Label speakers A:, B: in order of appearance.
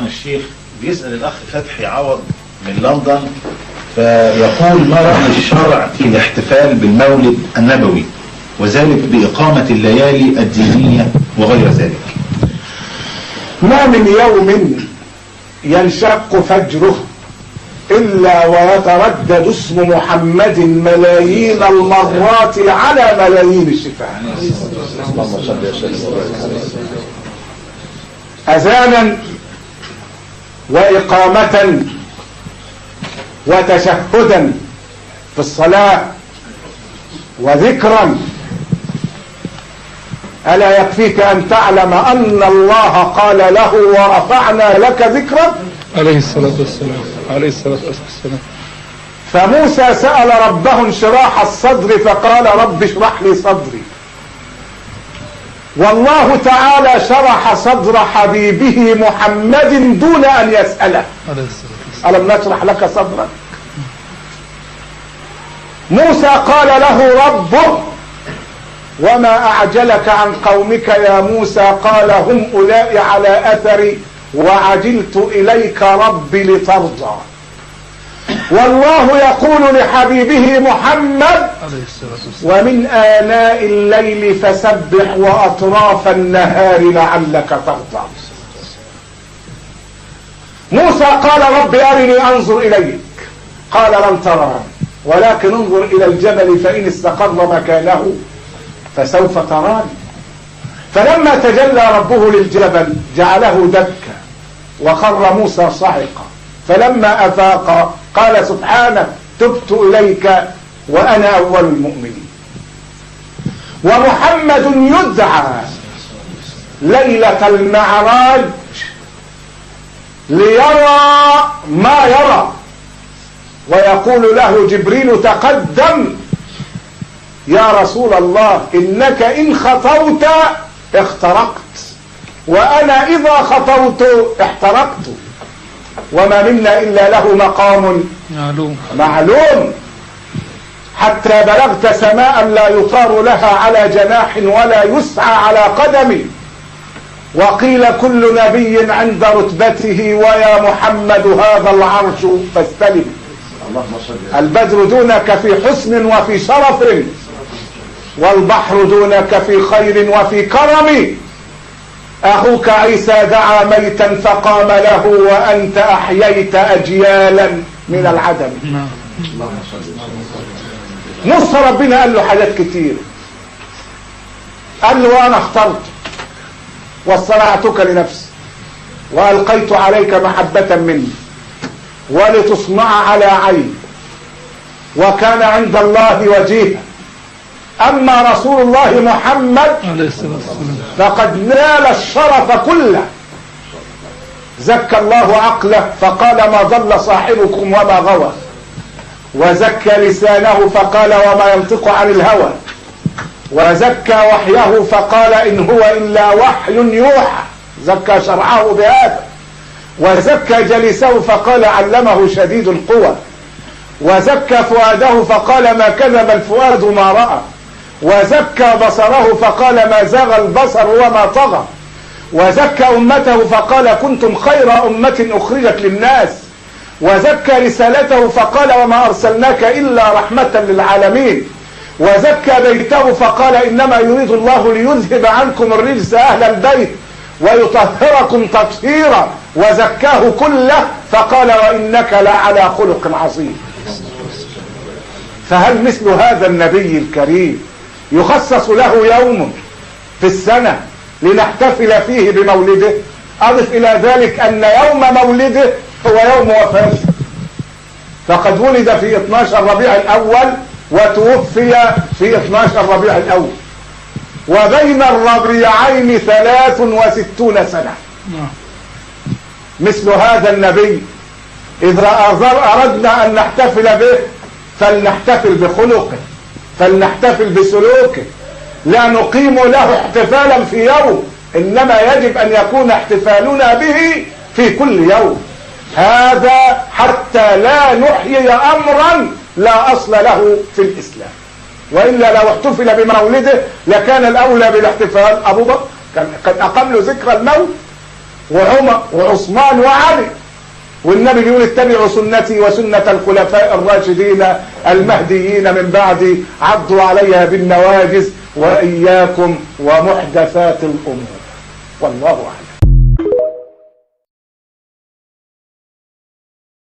A: فضيلة الشيخ بيسأل الأخ فتحي عوض من لندن، فيقول: ما رأي الشرع في الاحتفال بالمولد النبوي وذلك بإقامة الليالي الدينية وغير ذلك؟
B: ما من يوم ينشق فجره إلا ويتردد اسم محمد ملايين المرات على ملايين الشفاء. أذانا وإقامة وتشهدا في الصلاة وذكرا. ألا يكفيك أن تعلم أن الله قال له: ورفعنا لك ذكرا،
C: عليه الصلاة والسلام، عليه الصلاة والسلام.
B: فموسى سأل ربه انشراح الصدر فقال: رب اشرح لي صدري. والله تعالى شرح صدر حبيبه محمد دون أن يسأله: ألم نشرح لك صدرك؟ موسى قال له ربه: وما أعجلك عن قومك يا موسى؟ قال: هم أولئك على أثري وعجلت إليك رب لترضى. والله يقول لحبيبه محمد: ومن آناء الليل فسبح وأطراف النهار لعلك ترضى. موسى قال: رب أرني أنظر إليك. قال: لن تراني ولكن انظر إلى الجبل فإن استقر مكانه فسوف تراني. فلما تجلى ربه للجبل جعله دكا وخر موسى صعقا. فلما أفاق قال: سبحانك تبت إليك وأنا أول المؤمنين. ومحمد يدعى ليلة المعراج ليرى ما يرى، ويقول له جبريل: تقدم يا رسول الله، إنك إن خطوت اخترقت، وأنا إذا خطوت احترقت، وما منا إلا له مقام معلوم. حتى بلغت سماء لا يطار لها على جناح ولا يسعى على قدم. وقيل كل نبي عند رتبته، ويا محمد هذا العرش فاستلم. البدر دونك في حسن وفي شرف، والبحر دونك في خير وفي كرم. أخوك عيسى دعا ميتا فقام له، وأنت أحييت أجيالا من العدم. نص ربنا قال له حاجات كتير. قال له: وأنا اخترت واصطنعتك لنفسي وألقيت عليك محبة مني ولتصنع على عيني، وكان عند الله وجيها. أما رسول الله محمد فقد نال الشرف كله. زكى الله عقله فقال: ما ضل صاحبكم وما غوى. وزكى لسانه فقال: وما ينطق عن الهوى. وزكى وحيه فقال: إن هو إلا وحي يوحى. زكى شرعه بهذا. وزكى جليسه فقال: علمه شديد القوى. وزكى فؤاده فقال: ما كذب الفؤاد ما رأى. وزكى بصره فقال: ما زاغ البصر وما طغى. وزكى أمته فقال: كنتم خير أمة أخرجت للناس. وزكى رسالته فقال: وما أرسلناك إلا رحمة للعالمين. وزكى بيته فقال: إنما يريد الله ليذهب عنكم الرجس أهل البيت ويطهركم تطهيرا. وزكاه كله فقال: وإنك لعلى خلق عظيم. فهل مثل هذا النبي الكريم يخصص له يوم في السنة لنحتفل فيه بمولده؟ أضف إلى ذلك أن يوم مولده هو يوم وفاته، فقد ولد في 12 ربيع الأول وتوفي في 12 ربيع الأول، وبين الربيعين 63 سنة. مثل هذا النبي إذا أردنا أن نحتفل به فلنحتفل بخلقه، فلنحتفل بسلوكه، لا نقيم له احتفالا في يوم، إنما يجب أن يكون احتفالنا به في كل يوم. هذا حتى لا نحيي أمرا لا أصل له في الإسلام. وإلا لو احتفل بمولده لكان الأولى بالاحتفال أبو بكر، كان قد أقام له ذكرى الموت وعمر وعثمان وعلي. والنبي بيقول اتبعوا سنتي وسنة الخلفاء الراشدين المهديين من بعدي عضوا عليها بالنواجذ وإياكم ومحدثات الأمور. والله أعلم.